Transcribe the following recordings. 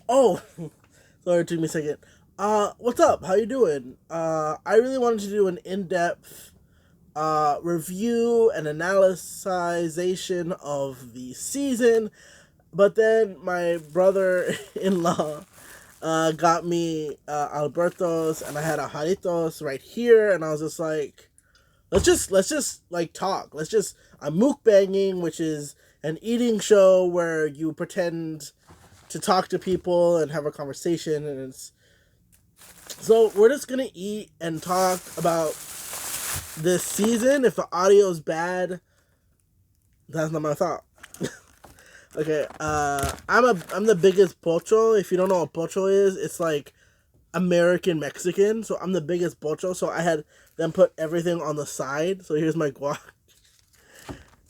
Oh, sorry, it took me a second. What's up? How you doing? I really wanted to do an in-depth review and analysis of the season, but then my brother-in-law got me Alberto's, and I had a Jaritos right here, and I was just like, let's just like talk. Let's just I'm mukbanging, which is an eating show where you pretend to talk to people and have a conversation, and it's so we're just gonna eat and talk about this season. If the audio is bad, that's not my fault. Okay, I'm the biggest pocho. If you don't know what pocho is, it's like American Mexican. So I'm the biggest pocho. So I had them put everything on the side. So here's my guac,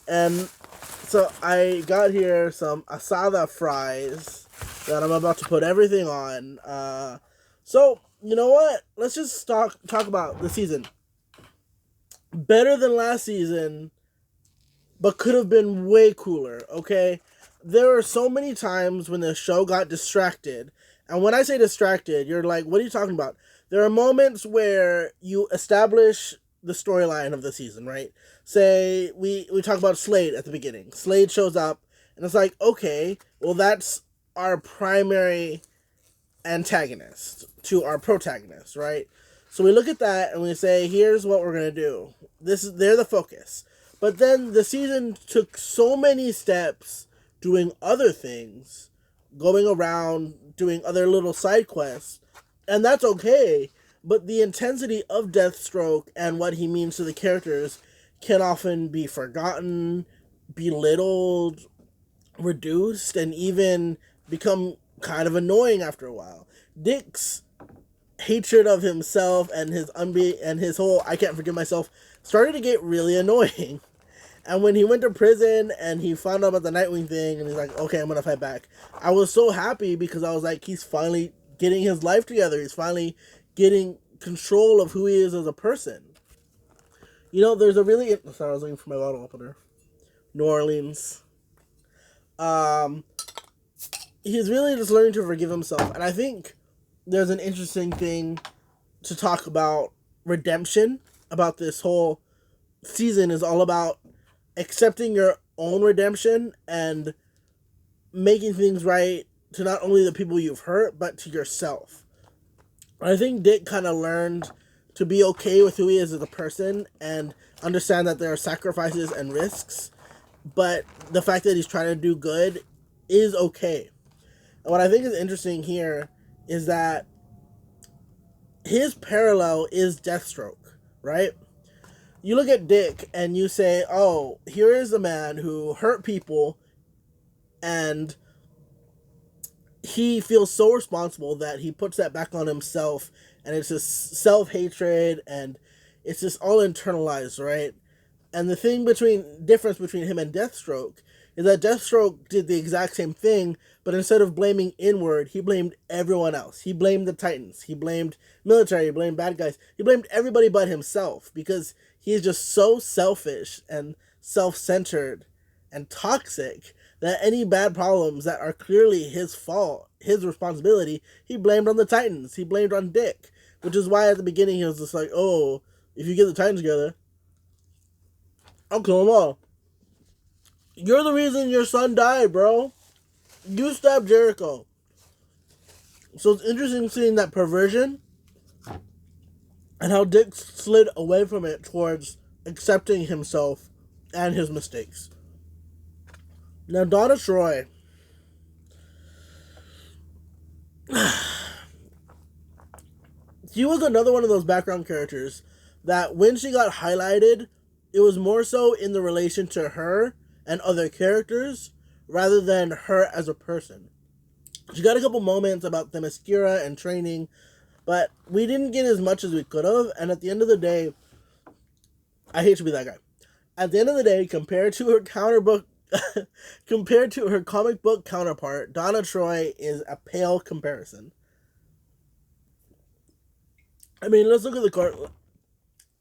and so I got here some asada fries that I'm about to put everything on. So you know what? Let's just talk about the season. Better than last season, but could have been way cooler. Okay, there were so many times when the show got distracted, and when I say distracted, you're like, "What are you talking about?" There are moments where you establish the storyline of the season, right? Say we talk about Slade at the beginning. Slade shows up, and it's like, okay, well that's our primary antagonist to our protagonist, right? So we look at that and we say, here's what we're gonna do. They're the focus. But then the season took so many steps doing other things, going around doing other little side quests, and that's okay. But the intensity of Deathstroke and what he means to the characters can often be forgotten, belittled, reduced, and even become kind of annoying after a while. Dick's hatred of himself and his whole I can't forgive myself started to get really annoying. And when he went to prison and he found out about the Nightwing thing and he's like, okay, I'm gonna fight back. I was so happy because I was like, he's finally getting his life together. He's finally getting control of who he is as a person. You know, there's a really sorry, I was looking for my bottle opener. New Orleans. Um, he's really just learning to forgive himself, and I think there's an interesting thing to talk about redemption. About this whole season is all about accepting your own redemption and making things right to not only the people you've hurt but to yourself. I think Dick kind of learned to be okay with who he is as a person and understand that there are sacrifices and risks, but the fact that he's trying to do good is okay. And what I think is interesting here is that his parallel is Deathstroke, right? You look at Dick and you say, oh, here is a man who hurt people and he feels so responsible that he puts that back on himself, and it's just self-hatred and it's just all internalized, right? And the difference between him and Deathstroke is that Deathstroke did the exact same thing, but instead of blaming inward, he blamed everyone else. He blamed the Titans. He blamed military. He blamed bad guys. He blamed everybody but himself because he's just so selfish and self-centered and toxic that any bad problems that are clearly his fault, his responsibility, he blamed on the Titans. He blamed on Dick, which is why at the beginning he was just like, oh, if you get the Titans together, I'll kill them all. You're the reason your son died, bro. You stabbed Jericho. So it's interesting seeing that perversion and how Dick slid away from it towards accepting himself and his mistakes. Now, Donna Troy. She was another one of those background characters that when she got highlighted, it was more so in the relation to her and other characters rather than her as a person. She got a couple moments about the Themyscira and training, but we didn't get as much as we could have, and at the end of the day, I hate to be that guy. At the end of the day, compared to her comic book counterpart, Donna Troy is a pale comparison. I mean, let's look at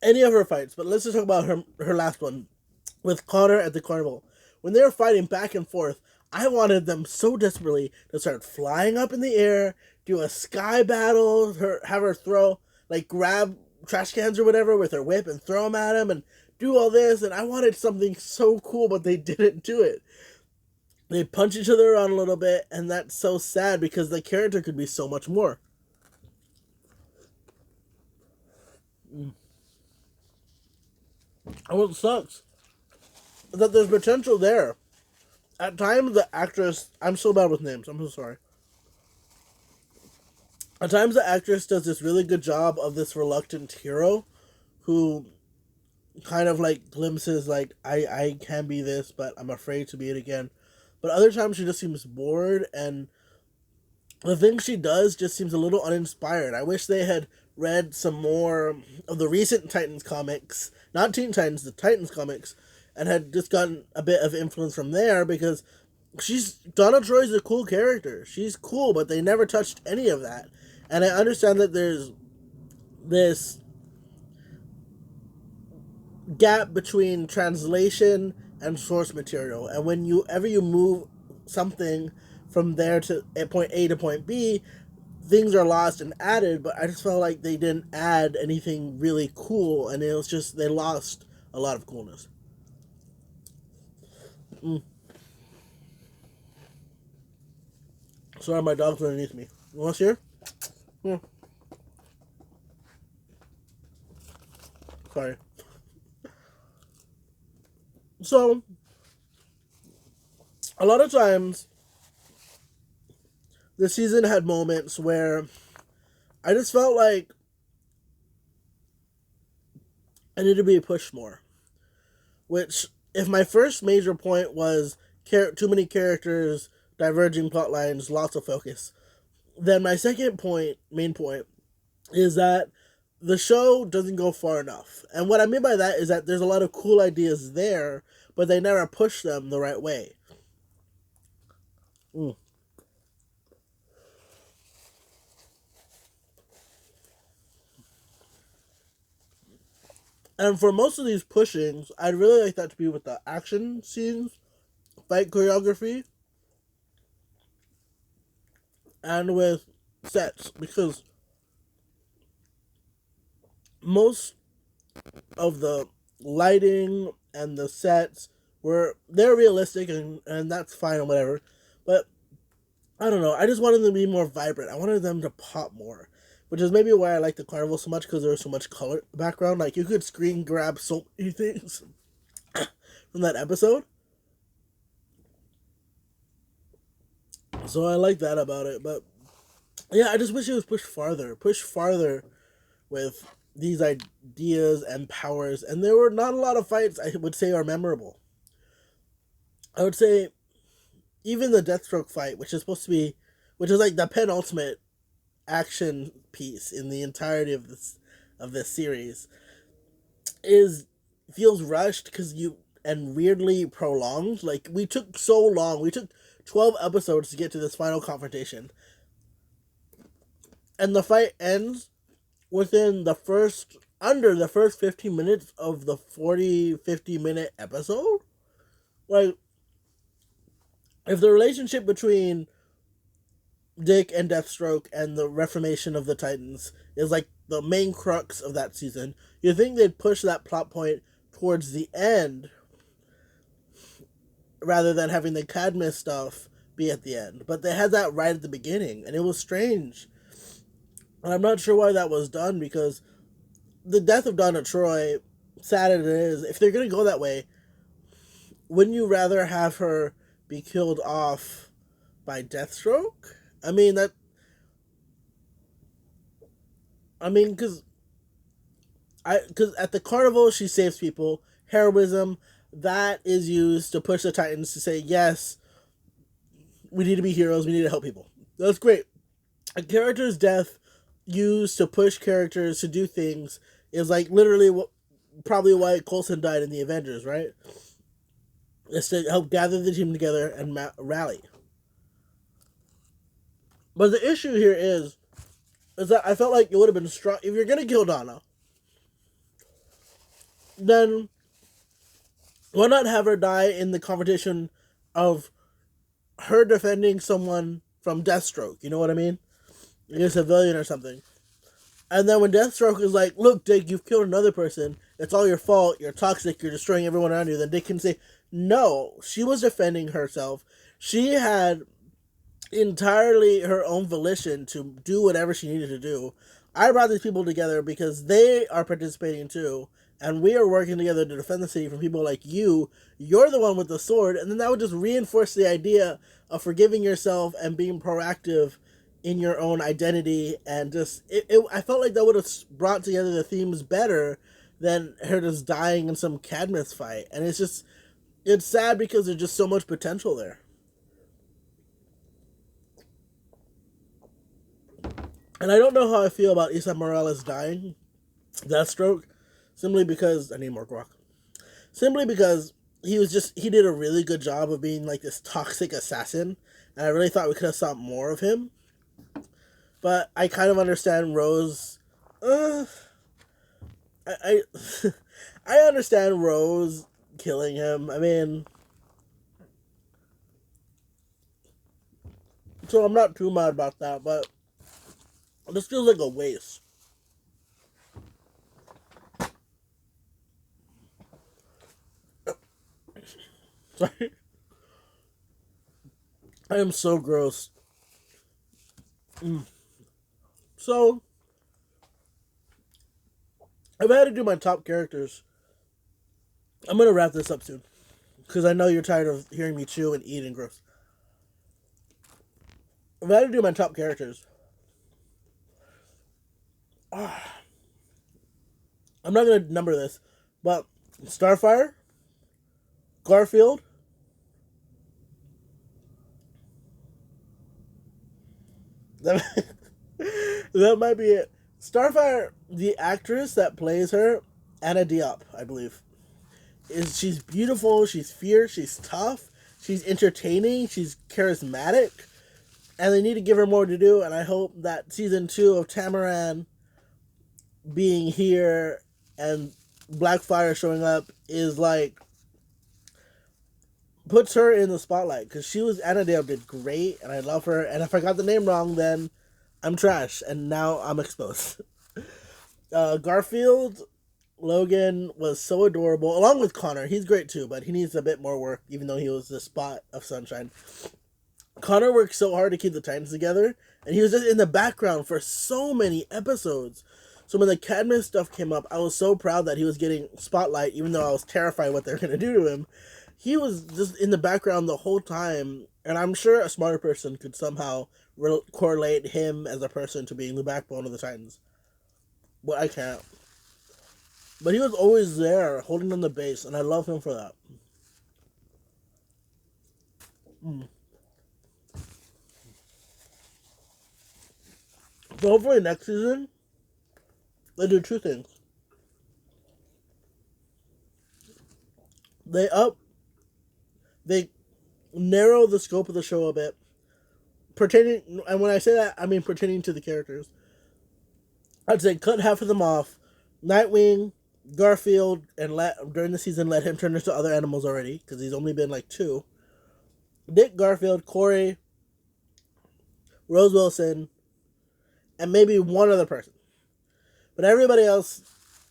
any of her fights, but let's just talk about her last one with Connor at the carnival. When they were fighting back and forth, I wanted them so desperately to start flying up in the air, do a sky battle, have her throw, like grab trash cans or whatever with her whip and throw them at him and do all this. And I wanted something so cool, but they didn't do it. They punch each other around a little bit, and that's so sad because the character could be so much more. And what sucks is that there's potential there. At times, the actress... I'm so bad with names. I'm so sorry. At times, the actress does this really good job of this reluctant hero who kind of, like, glimpses, like, I can be this, but I'm afraid to be it again. But other times, she just seems bored, and the thing she does just seems a little uninspired. I wish they had read some more of the recent Titans comics, not Teen Titans, the Titans comics, and had just gotten a bit of influence from there, because Donna Troy's a cool character. She's cool, but they never touched any of that. And I understand that there's this gap between translation and source material, and whenever you move something from there to at point A to point B, things are lost and added, but I just felt like they didn't add anything really cool, and it was just, they lost a lot of coolness. Sorry, my dog's underneath me. You want to hear? Yeah. Sorry. So, a lot of times, this season had moments where I just felt like I needed to be pushed more. Which, if my first major point was too many characters, diverging plot lines, lots of focus, then my second point, main point, is that the show doesn't go far enough. And what I mean by that is that there's a lot of cool ideas there, but they never push them the right way. And for most of these pushings, I'd really like that to be with the action scenes, fight choreography, and with sets, because most of the lighting and the sets they're realistic, and that's fine and whatever, but I don't know, I just wanted them to be more vibrant. I wanted them to pop more, which is maybe why I like the carnival so much, because there was so much color background. Like, you could screen grab so many things from that episode. So I like that about it. But yeah, I just wish it was pushed farther with these ideas and powers. And there were not a lot of fights I would say are memorable. I would say even the Deathstroke fight, which is like the penultimate action piece in the entirety of this series, feels rushed and weirdly prolonged. Like, we took so long. We took 12 episodes to get to this final confrontation, and the fight ends within under the first 15 minutes of the 50 minute episode. Like, if the relationship between Dick and Deathstroke and the reformation of the Titans is like the main crux of that season, you think they'd push that plot point towards the end rather than having the Cadmus stuff be at the end. But they had that right at the beginning, and it was strange. And I'm not sure why that was done, because the death of Donna Troy, sad as it is, if they're going to go that way, wouldn't you rather have her be killed off by Deathstroke? Because at the carnival she saves people. Heroism, that is used to push the Titans to say, yes, we need to be heroes, we need to help people. That's great. A character's death used to push characters to do things is like literally probably why Coulson died in the Avengers, right? It's to help gather the team together and rally. But the issue here is that I felt like it would have been strong. If you're going to kill Donna, then why not have her die in the confrontation of her defending someone from Deathstroke. You know what I mean? Like a civilian or something. And then when Deathstroke is like, look, Dick, you've killed another person. It's all your fault. You're toxic. You're destroying everyone around you. Then Dick can say, no, she was defending herself. She had entirely her own volition to do whatever she needed to do. I brought these people together because they are participating too. And we are working together to defend the city from people like you. You're the one with the sword. And then that would just reinforce the idea of forgiving yourself and being proactive in your own identity. And just, I felt like that would have brought together the themes better than her just dying in some Cadmus fight. And it's sad because there's just so much potential there. And I don't know how I feel about Isa Morales dying, Deathstroke, simply because I need more guac. Simply because he did a really good job of being like this toxic assassin, and I really thought we could have saw more of him. But I kind of understand Rose. I I understand Rose killing him. I mean, so I'm not too mad about that, but this feels like a waste. Sorry. I am so gross. So, if I had to do my top characters, I'm going to wrap this up soon. Because I know you're tired of hearing me chew and eat and gross. If I had to do my top characters, I'm not going to number this, but Starfire, Garfield, that, that might be it. Starfire, the actress that plays her, Anna Diop, I believe, she's beautiful, she's fierce, she's tough, she's entertaining, she's charismatic, and they need to give her more to do, and I hope that season 2 of Tamaran being here and Blackfire showing up is like puts her in the spotlight, because Anna Diop did great and I love her, and if I got the name wrong then I'm trash and now I'm exposed. Garfield Logan was so adorable, along with Connor. He's great too, but he needs a bit more work, even though he was the spot of sunshine. Connor worked so hard to keep the Titans together, and he was just in the background for so many episodes. So when the Cadmus stuff came up, I was so proud that he was getting spotlight, even though I was terrified what they were going to do to him. He was just in the background the whole time, and I'm sure a smarter person could somehow correlate him as a person to being the backbone of the Titans. But I can't. But he was always there, holding on the base, and I love him for that. So hopefully next season, they do two things. They narrow the scope of the show a bit, pertaining, and when I say that, I mean pertaining to the characters. I'd say cut half of them off. Nightwing, Garfield, and during the season let him turn into other animals already, because he's only been like 2. Dick, Garfield, Corey, Rose Wilson, and maybe one other person. But everybody else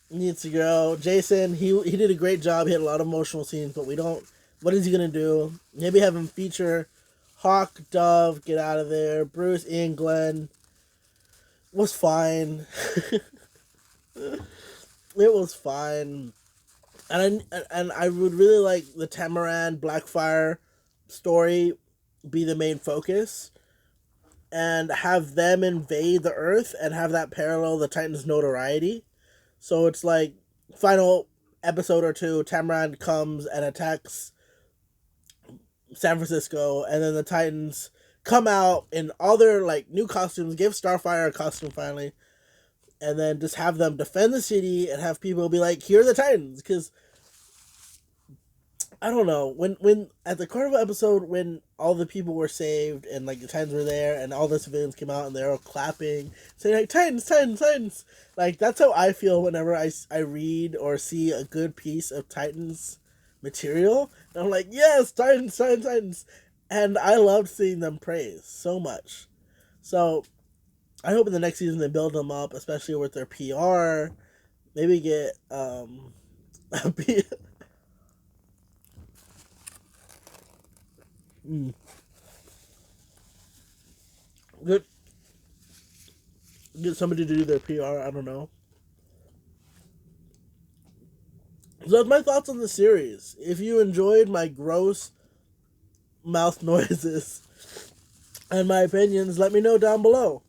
needs to go. Jason, he did a great job. He had a lot of emotional scenes, but what is he going to do? Maybe have him feature Hawk, Dove, get out of there. Bruce, Ian, Glenn. Was fine. It was fine. And I would really like the Tamaran Blackfire story be the main focus, and have them invade the Earth and have that parallel the Titans' notoriety. So it's like final episode or 2, Tamaran comes and attacks San Francisco, and then the Titans come out in all their like new costumes, give Starfire a costume finally, and then just have them defend the city and have people be like, here are the Titans. Because I don't know, when at the Carnival episode, when all the people were saved and like the Titans were there and all the civilians came out and they're all clapping, saying like, Titans, Titans, Titans. Like, that's how I feel whenever I read or see a good piece of Titans material. And I'm like, yes, Titans, Titans, Titans. And I loved seeing them praised so much. So I hope in the next season they build them up, especially with their PR. Maybe get get get somebody to do their PR. I don't know. So that's my thoughts on the series. If you enjoyed my gross mouth noises and my opinions, let me know down below.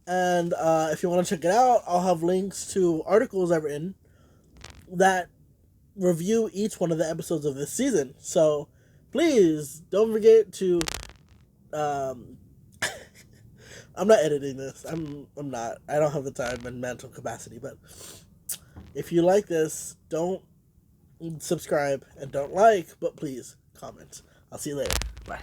And if you want to check it out, I'll have links to articles I've written that review each one of the episodes of this season. So please don't forget to. I'm not editing this. I'm not. I don't have the time and mental capacity. But if you like this, don't subscribe and don't like, but please comment. I'll see you later. Bye.